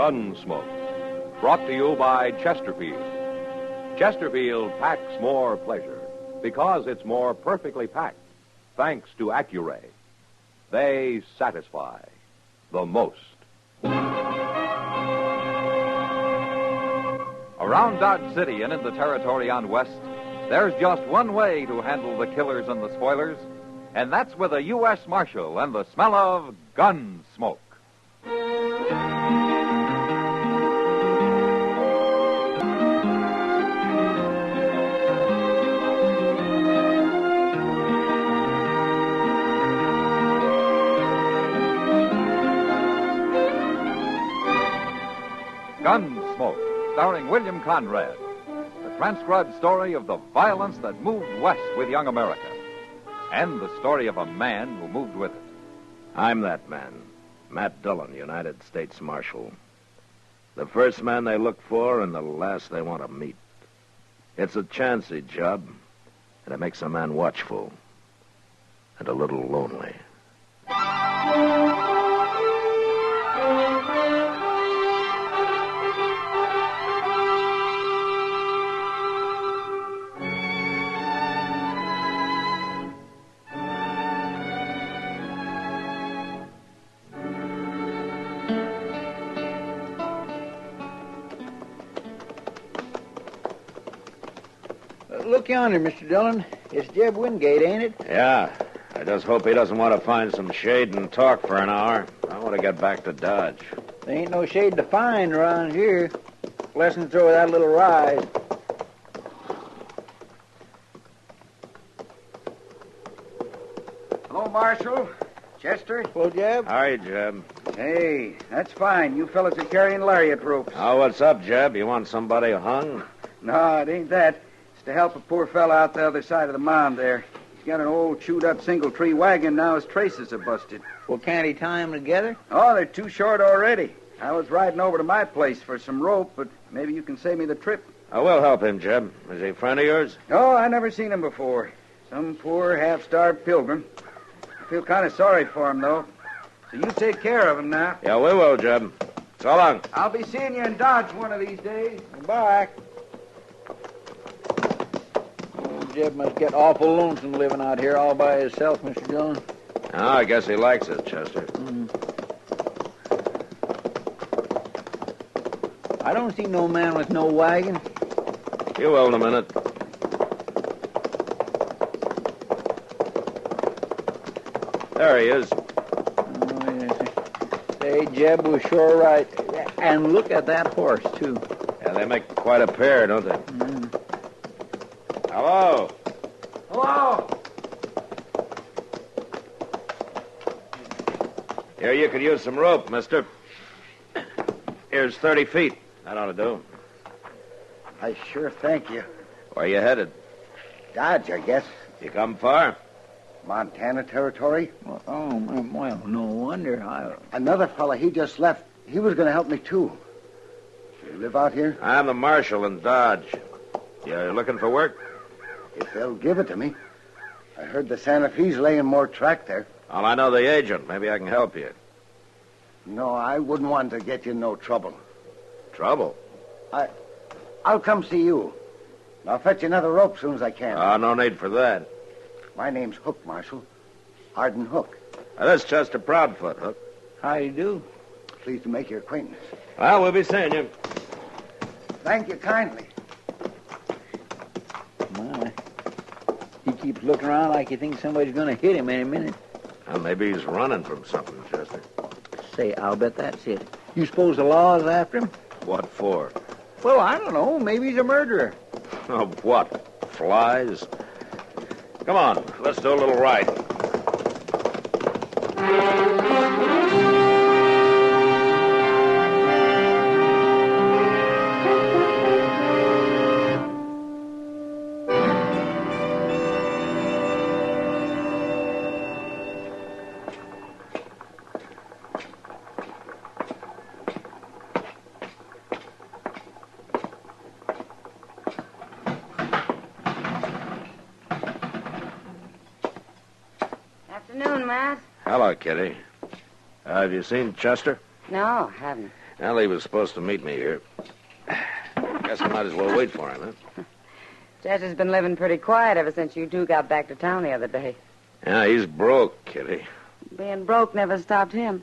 Gunsmoke, brought to you by Chesterfield. Chesterfield packs more pleasure because it's more perfectly packed, thanks to Accuray. They satisfy the most. Around Dodge City and in the territory on West, there's just one way to handle the killers and the spoilers, and that's with a U.S. Marshal and the smell of Gunsmoke. Gunsmoke, starring William Conrad. The transcribed story of the violence that moved west with young America. And the story of a man who moved with it. I'm that man, Matt Dillon, United States Marshal. The first man they look for and the last they want to meet. It's a chancy job, and it makes a man watchful and a little lonely. Look yonder, Mr. Dillon. It's Jeb Wingate, ain't it? Yeah, I just hope he doesn't want to find some shade and talk for an hour. I want to get back to Dodge. There ain't no shade to find around here. Lessons over that little rise. Hello, Marshal. Chester? Hello, Jeb. How are you, Jeb? Hey, that's fine. You fellas are carrying lariat ropes. Oh, what's up, Jeb? You want somebody hung? No, it ain't that. It's to help a poor fella out the other side of the mound there. He's got an old chewed-up single-tree wagon. Now his traces are busted. Well, can't he tie them together? Oh, they're too short already. I was riding over to my place for some rope, but maybe you can save me the trip. I will help him, Jeb. Is he a friend of yours? Oh, I never seen him before. Some poor half-starved pilgrim. I feel kind of sorry for him, though. So you take care of him now. Yeah, we will, Jeb. So long. I'll be seeing you in Dodge one of these days. Goodbye. Oh, Jeb must get awful lonesome living out here all by himself, Mr. Dillon. Oh, I guess he likes it, Chester. I don't see no man with no wagon. You will in a minute. There he is. Oh, yes. Say, Jeb was sure right. And look at that horse, too. Yeah, they make quite a pair, don't they? Hello. Hello. Here, you could use some rope, mister. Here's 30 feet. That ought to do. I sure thank you. Where you headed? Dodge, I guess. You come far? Montana territory. Well, no wonder. Another fella, he just left. He was going to help me, too. You live out here? I'm the marshal in Dodge. You looking for work? If they'll give it to me. I heard the Santa Fe's laying more track there. Well, I know the agent. Maybe I can help you. No, I wouldn't want to get you in no trouble. Trouble? I'll come see you. I'll fetch you another rope as soon as I can. No need for that. My name's Hook, Marshal. Arden Hook. That's Chester Proudfoot, Hook. How do you do? Pleased to make your acquaintance. Well, we'll be seeing you. Thank you kindly. My. He keeps looking around like he thinks somebody's going to hit him any minute. Well, maybe he's running from something, Chester. Say, I'll bet that's it. You suppose the law is after him? What for? Well, I don't know. Maybe he's a murderer. Oh, what? Flies? Come on, let's do a little ride. Afternoon, Matt. Hello, Kitty. Have you seen Chester? No, haven't. Well, he was supposed to meet me here. Guess I might as well wait for him, huh? Chester's been living pretty quiet ever since you two got back to town the other day. Yeah, he's broke, Kitty. Being broke never stopped him.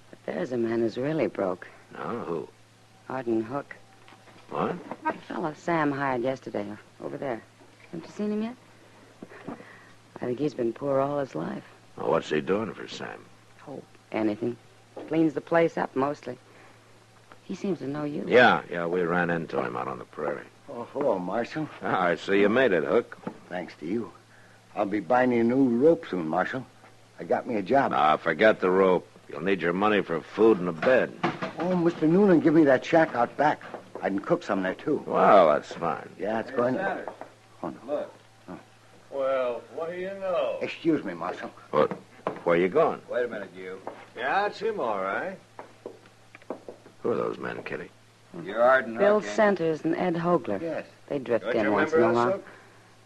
But there's a man who's really broke. No, who? Arden Hook. What? The fellow Sam hired yesterday, over there. Haven't you seen him yet? I think he's been poor all his life. Well, what's he doing for Sam? Oh, anything. Cleans the place up, mostly. He seems to know you. Yeah, we ran into him out on the prairie. Oh, hello, Marshal. I see you made it, Hook. Thanks to you. I'll be buying you a new rope soon, Marshal. I got me a job. Forget the rope. You'll need your money for food and a bed. Oh, Mr. Noonan give me that shack out back. I can cook some there, too. Well, that's fine. Yeah, it's going to... Sanders. Oh, no. Look. Oh. Well, what do you know? Excuse me, Marshal. What? Where you going? Wait a minute, you. Yeah, it's him, all right. Who are those men, Kitty? You're Arden Hook, Bill ain't you? Centers and Ed Hogler. Yes. They drift Don't you in once in remember a us, while. Hook?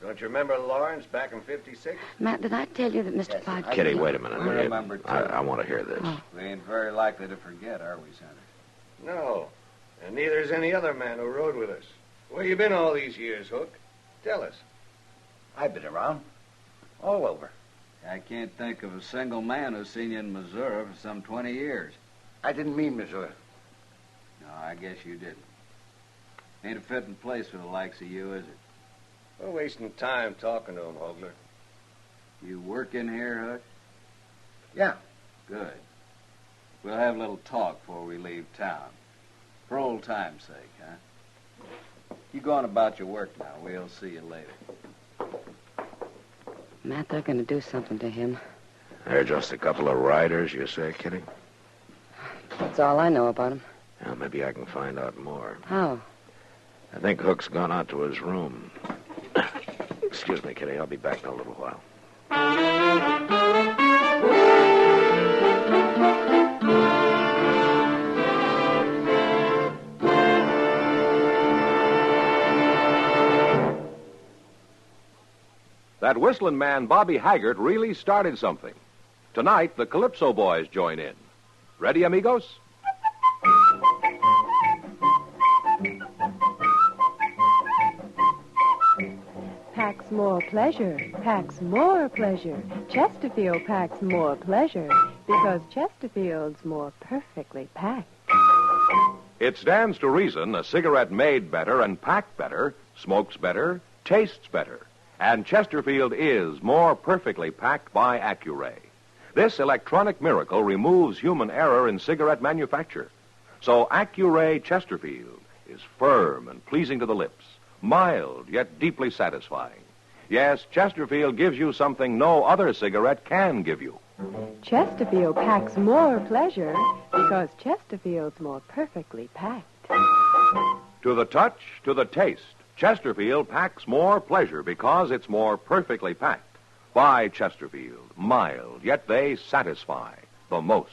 Don't you remember Lawrence back in 56? Matt, did I tell you that Mr. Yes, Podge... Kitty, wait a minute. We remember, too. I want to hear this. Oh. We ain't very likely to forget, are we, Sanders? No. And neither is any other man who rode with us. Where you been all these years, Hook? Tell us. I've been around. All over. I can't think of a single man who's seen you in Missouri for some 20 years. I didn't mean Missouri. No, I guess you didn't. Ain't a fitting place for the likes of you, is it? We're wasting time talking to him, Hogler. You work in here, Hook? Yeah. Good. We'll have a little talk before we leave town. For old time's sake, huh? You go on about your work now. We'll see you later. Matt, they're going to do something to him. They're just a couple of riders, you say, Kitty? That's all I know about him. Well, maybe I can find out more. How? I think Hook's gone out to his room. Excuse me, Kitty. I'll be back in a little while. That whistling man, Bobby Haggart, really started something. Tonight, the Calypso Boys join in. Ready, amigos? Packs more pleasure, packs more pleasure. Chesterfield packs more pleasure because Chesterfield's more perfectly packed. It stands to reason a cigarette made better and packed better, smokes better, tastes better. And Chesterfield is more perfectly packed by Accuray. This electronic miracle removes human error in cigarette manufacture. So Accuray Chesterfield is firm and pleasing to the lips, mild yet deeply satisfying. Yes, Chesterfield gives you something no other cigarette can give you. Chesterfield packs more pleasure because Chesterfield's more perfectly packed. To the touch, to the taste, Chesterfield packs more pleasure because it's more perfectly packed. By Chesterfield, mild, yet they satisfy the most.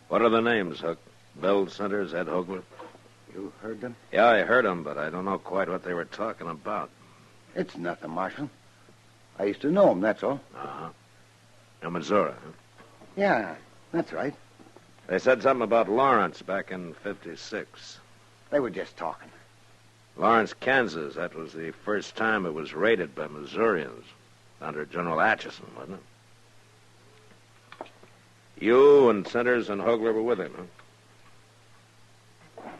What are the names, Hook? Bill Centers, Ed Hogler? You heard them? Yeah, I heard them, but I don't know quite what they were talking about. It's nothing, Marshal. I used to know them, that's all. Uh-huh. In Missouri, huh? Yeah, that's right. They said something about Lawrence back in 56. They were just talking. Lawrence, Kansas, that was the first time it was raided by Missourians. Under General Atchison, wasn't it? You and Centers and Hogler were with him, huh?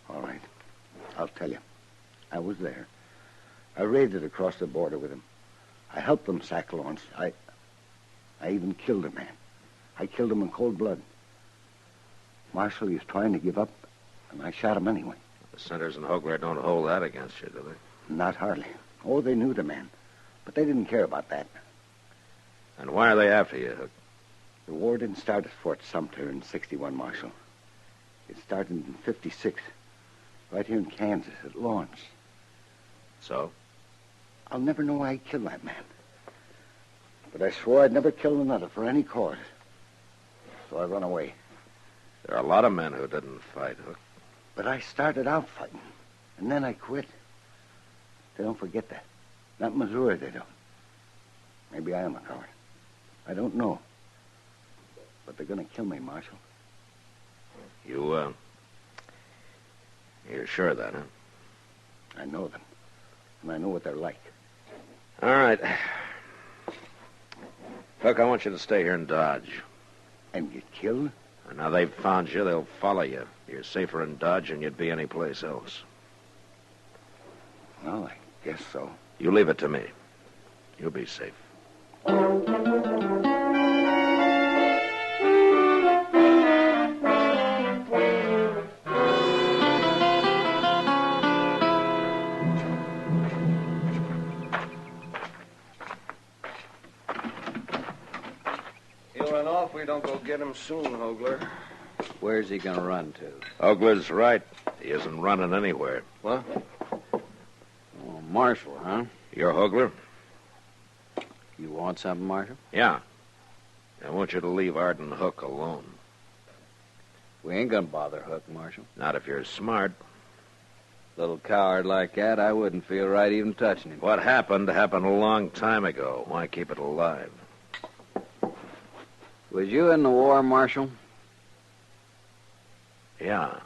All right. I'll tell you. I was there. I raided across the border with him. I helped them sack Lawrence. I even killed a man. I killed him in cold blood. Marshal, he was trying to give up, and I shot him anyway. The Centers and Hogler don't hold that against you, do they? Not hardly. Oh, they knew the man. But they didn't care about that. And why are they after you, Hook? The war didn't start at Fort Sumter in 61, Marshal. It started in 56, right here in Kansas at Lawrence. So? I'll never know why I killed that man. But I swore I'd never kill another for any cause. So I run away. There are a lot of men who didn't fight, Hook. But I started out fighting, and then I quit. They don't forget that. Not in Missouri, they don't. Maybe I am a coward. I don't know. But they're going to kill me, Marshal. You're sure of that, huh? I know them. And I know what they're like. All right. Hook, I want you to stay here in Dodge. And get killed? And now they've found you, they'll follow you. You're safer in Dodge than you'd be anyplace else. Well, I guess so. You leave it to me. You'll be safe. He'll run off if we don't go get him soon, Hogler. Where's he going to run to? Ogler's right. He isn't running anywhere. What? Oh, Marshal, huh? You're Hogler? You want something, Marshal? Yeah. I want you to leave Arden Hook alone. We ain't going to bother Hook, Marshal. Not if you're smart. Little coward like that, I wouldn't feel right even touching him. What happened a long time ago. Why keep it alive? Was you in the war, Marshal? Yeah,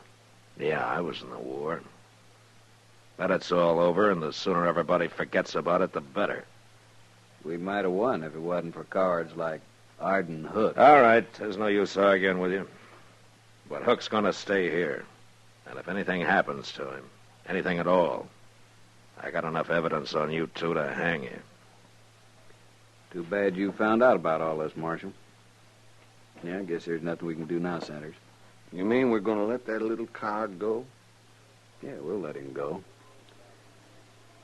I was in the war. But it's all over, and the sooner everybody forgets about it, the better. We might have won if it wasn't for cowards like Arden Hook. All right, there's no use arguing with you. But Hook's gonna stay here. And if anything happens to him, anything at all, I got enough evidence on you two to hang you. Too bad you found out about all this, Marshal. Yeah, I guess there's nothing we can do now, Sanders. You mean we're going to let that little coward go? Yeah, we'll let him go.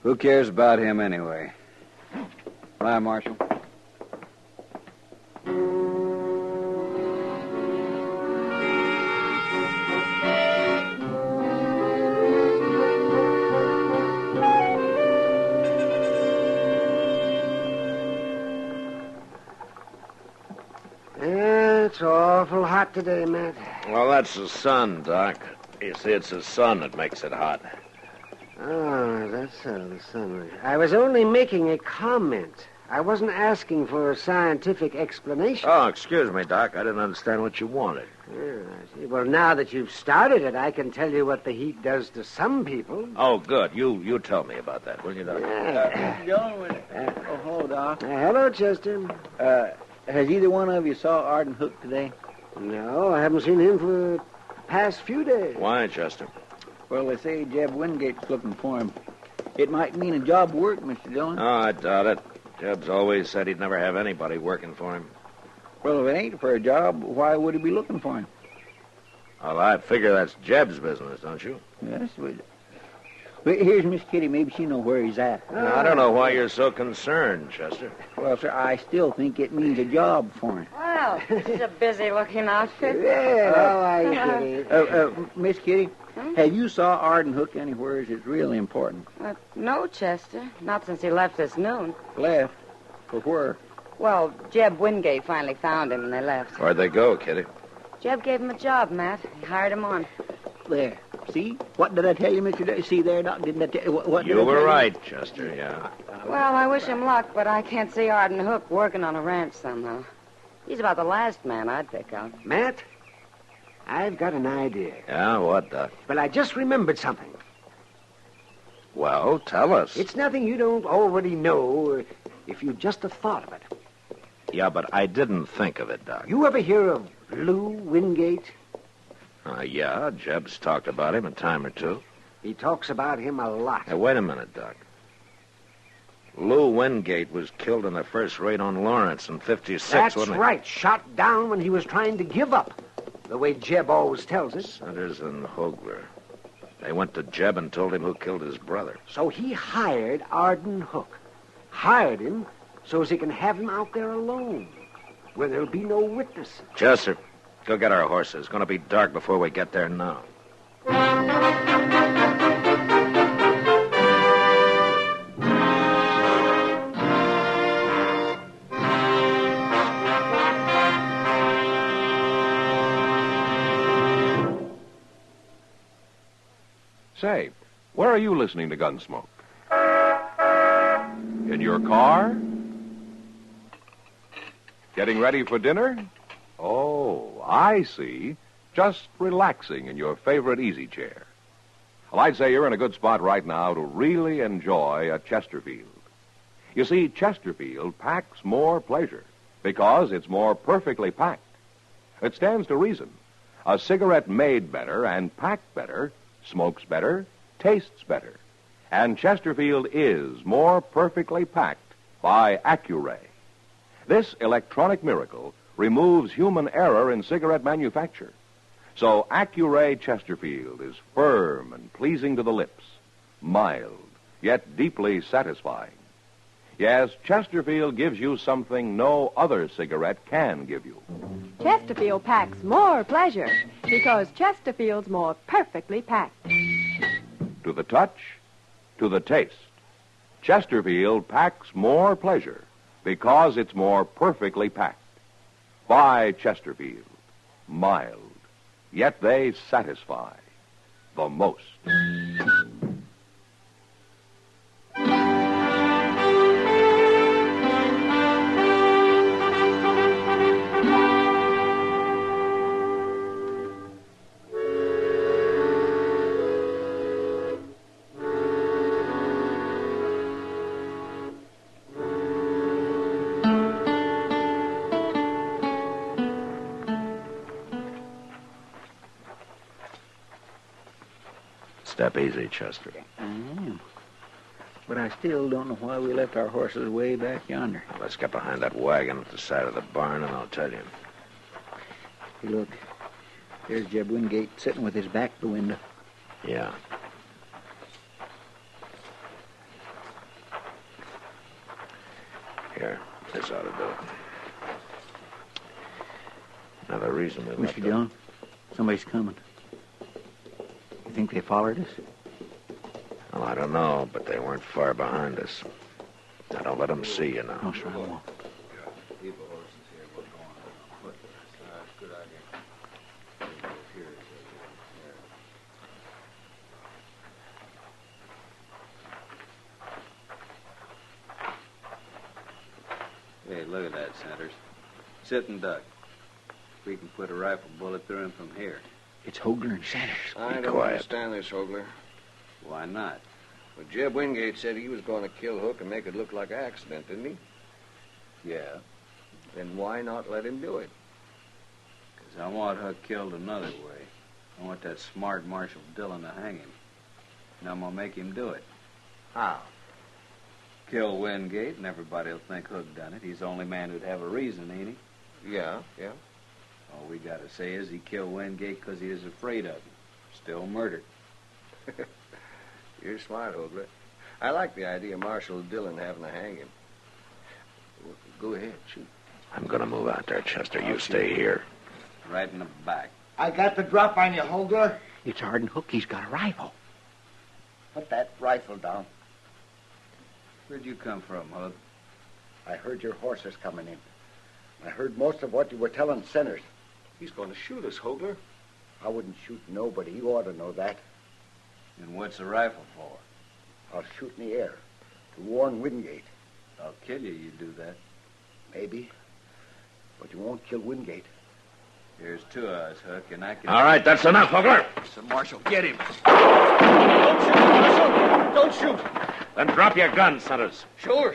Who cares about him anyway? Bye, Marshal. It's awful hot today, Matt. Well, that's the sun, Doc. You see, it's the sun that makes it hot. Oh, that's the sun. I was only making a comment. I wasn't asking for a scientific explanation. Oh, excuse me, Doc. I didn't understand what you wanted. Yeah, I see. Well, now that you've started it, I can tell you what the heat does to some people. Oh, good. You tell me about that, will you, Doc? Hello, Doc. Hello, Chester. Has either one of you saw Arden Hook today? No, I haven't seen him for the past few days. Why, Chester? Well, they say Jeb Wingate's looking for him. It might mean a job work, Mr. Dillon. Oh, I doubt it. Jeb's always said he'd never have anybody working for him. Well, if it ain't for a job, why would he be looking for him? Well, I figure that's Jeb's business, don't you? Yes, but here's Miss Kitty. Maybe she know where he's at. I don't know why you're so concerned, Chester. Well, sir, I still think it means a job for him. Well, this is a busy-looking outfit. Yeah, how are you, Kitty? Miss Kitty, have you saw Arden Hook anywhere? It's really important. No, Chester. Not since he left this noon. Left? For where? Well, Jeb Wingate finally found him, and they left. Where'd they go, Kitty? Jeb gave him a job, Matt. He hired him on. There. See? What did I tell you, Mr. See there, Doc? Didn't I tell you? What You were right, Chester, yeah. Well, I wish him luck, but I can't see Arden Hook working on a ranch somehow. He's about the last man I'd pick out. Matt, I've got an idea. Yeah, what, Doc? Well, I just remembered something. Well, tell us. It's nothing you don't already know if you just have thought of it. Yeah, but I didn't think of it, Doc. You ever hear of Lou Wingate? Yeah, Jeb's talked about him a time or two. He talks about him a lot. Hey, wait a minute, Doc. Lou Wingate was killed in the first raid on Lawrence in 56, That's wasn't he? right. Shot down when he was trying to give up. The way Jeb always tells it. Sanders and Hogler. They went to Jeb and told him who killed his brother. So he hired Arden Hook. Hired him so as he can have him out there alone, where there'll be no witnesses. Chester, Go get our horses. It's going to be dark before we get there now. Say, where are you listening to Gunsmoke? In your car? Getting ready for dinner? Oh, I see. Just relaxing in your favorite easy chair. Well, I'd say you're in a good spot right now to really enjoy a Chesterfield. You see, Chesterfield packs more pleasure because it's more perfectly packed. It stands to reason. A cigarette made better and packed better smokes better, tastes better. And Chesterfield is more perfectly packed by Accuray. This electronic miracle removes human error in cigarette manufacture. So Accuray Chesterfield is firm and pleasing to the lips, mild, yet deeply satisfying. Yes, Chesterfield gives you something no other cigarette can give you. Chesterfield packs more pleasure because Chesterfield's more perfectly packed. To the touch, to the taste, Chesterfield packs more pleasure because it's more perfectly packed. Buy Chesterfield, mild, yet they satisfy the most. Step easy, Chester. I am. But I still don't know why we left our horses way back yonder. Let's get behind that wagon at the side of the barn, and I'll tell you. Hey, look. There's Jeb Wingate sitting with his back to the window. Yeah. Here, this ought to do it. Now, the reason we left Mr. John, somebody's coming. You think they followed us? Well, I don't know, but they weren't far behind us. Now, don't let them see you now. No, sir, I won't. Hey, look at that, Sanders. Sit and duck. We can put a rifle bullet through him from here. It's Hogler and Sanders. I don't understand this, Hogler. Why not? Well, Jeb Wingate said he was going to kill Hook and make it look like an accident, didn't he? Yeah. Then why not let him do it? 'Cause I want Hook killed another way. I want that smart Marshal Dillon to hang him. And I'm going to make him do it. How? Kill Wingate, and everybody'll think Hook done it. He's the only man who'd have a reason, ain't he? Yeah. All we got to say is he killed Wingate because he is afraid of him. Still murdered. You're smart, Hogler. I like the idea of Marshal Dillon having to hang him. Well, go ahead, shoot. I'm going to move out there, Chester. You stay here. Right in the back. I got the drop on you, Hogler. It's Arden Hook. He's got a rifle. Put that rifle down. Where'd you come from, Hook? I heard your horses coming in. I heard most of what you were telling Centers. He's going to shoot us, Hogler. I wouldn't shoot nobody. You ought to know that. And what's the rifle for? I'll shoot in the air to warn Wingate. I'll kill you, you do that. Maybe. But you won't kill Wingate. There's two of us, Hook, and I can... All right, that's enough, Hogler. So, Marshal, get him. Don't shoot, Marshal. Don't shoot. Then drop your gun, Centers. Sure.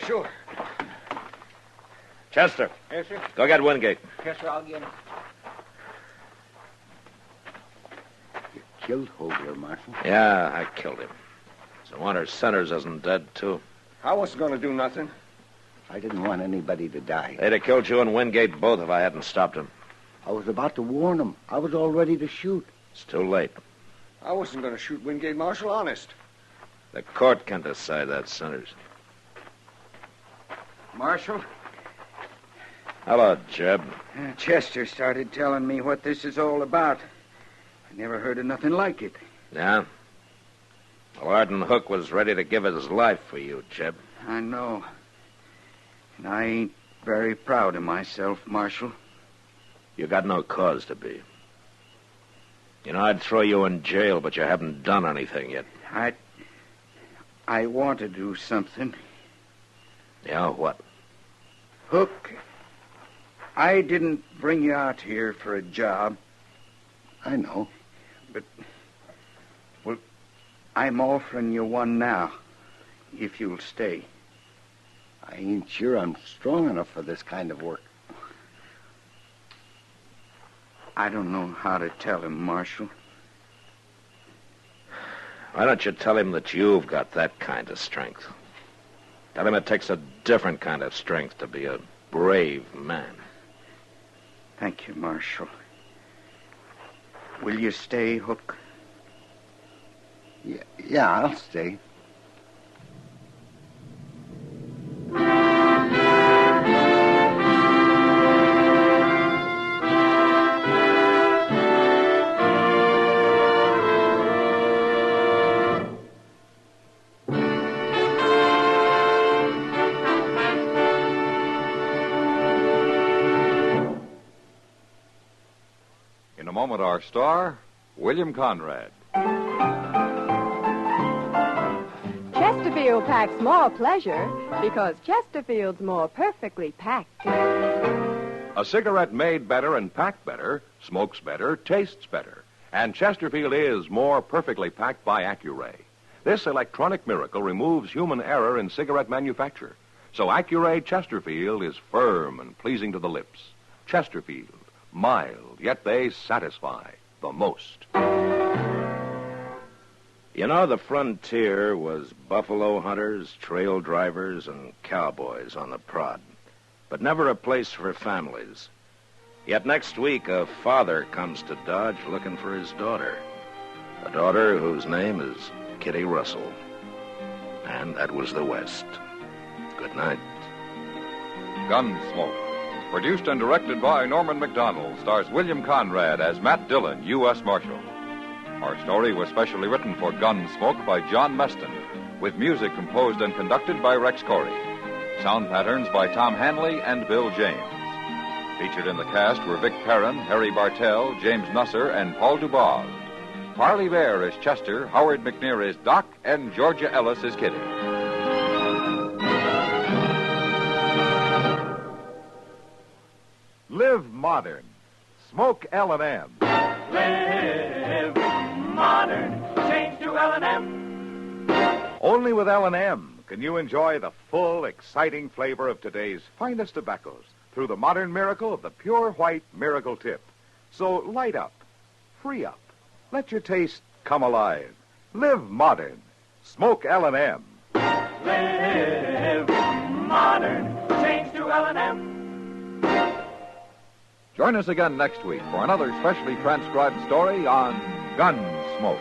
Chester. Yes, sir. Go get Wingate. Yes, sir, I'll get him. You killed Hogler, Marshal. Yeah, I killed him. So I wonder Centers isn't dead, too. I wasn't going to do nothing. I didn't want anybody to die. They'd have killed you and Wingate both if I hadn't stopped him. I was about to warn them. I was all ready to shoot. It's too late. I wasn't going to shoot Wingate, Marshal, honest. The court can decide that, Centers. Marshal, Hello, Jeb. Chester started telling me what this is all about. I never heard of nothing like it. Yeah? Well, Arden Hook was ready to give his life for you, Jeb. I know. And I ain't very proud of myself, Marshal. You got no cause to be. You know, I'd throw you in jail, but you haven't done anything yet. I want to do something. Yeah, what? Hook, I didn't bring you out here for a job. I know. But, well, I'm offering you one now, if you'll stay. I ain't sure I'm strong enough for this kind of work. I don't know how to tell him, Marshal. Why don't you tell him that you've got that kind of strength? Tell him it takes a different kind of strength to be a brave man. Thank you, Marshal. Will you stay, Hook? Yeah, I'll stay. In a moment, our star, William Conrad. Chesterfield packs more pleasure because Chesterfield's more perfectly packed. A cigarette made better and packed better, smokes better, tastes better. And Chesterfield is more perfectly packed by Accuray. This electronic miracle removes human error in cigarette manufacture. So Accuray Chesterfield is firm and pleasing to the lips. Chesterfield, mild, yet they satisfy the most. You know, the frontier was buffalo hunters, trail drivers, and cowboys on the prod, but never a place for families. Yet next week, a father comes to Dodge looking for his daughter, a daughter whose name is Kitty Russell. And that was the West. Good night. Gunsmoke, produced and directed by Norman MacDonald, stars William Conrad as Matt Dillon, U.S. Marshal. Our story was specially written for Gunsmoke by John Meston, with music composed and conducted by Rex Corey. Sound patterns by Tom Hanley and Bill James. Featured in the cast were Vic Perrin, Harry Bartell, James Nusser, and Paul Dubov. Parley Bear is Chester, Howard McNear is Doc, and Georgia Ellis is Kitty. Live modern. Smoke L&M. Live modern. Change to L&M. Only with L&M can you enjoy the full, exciting flavor of today's finest tobaccos through the modern miracle of the pure white Miracle Tip. So light up, free up, let your taste come alive. Live modern. Smoke L&M. Live modern. Change to L&M. Join us again next week for another specially transcribed story on Gunsmoke.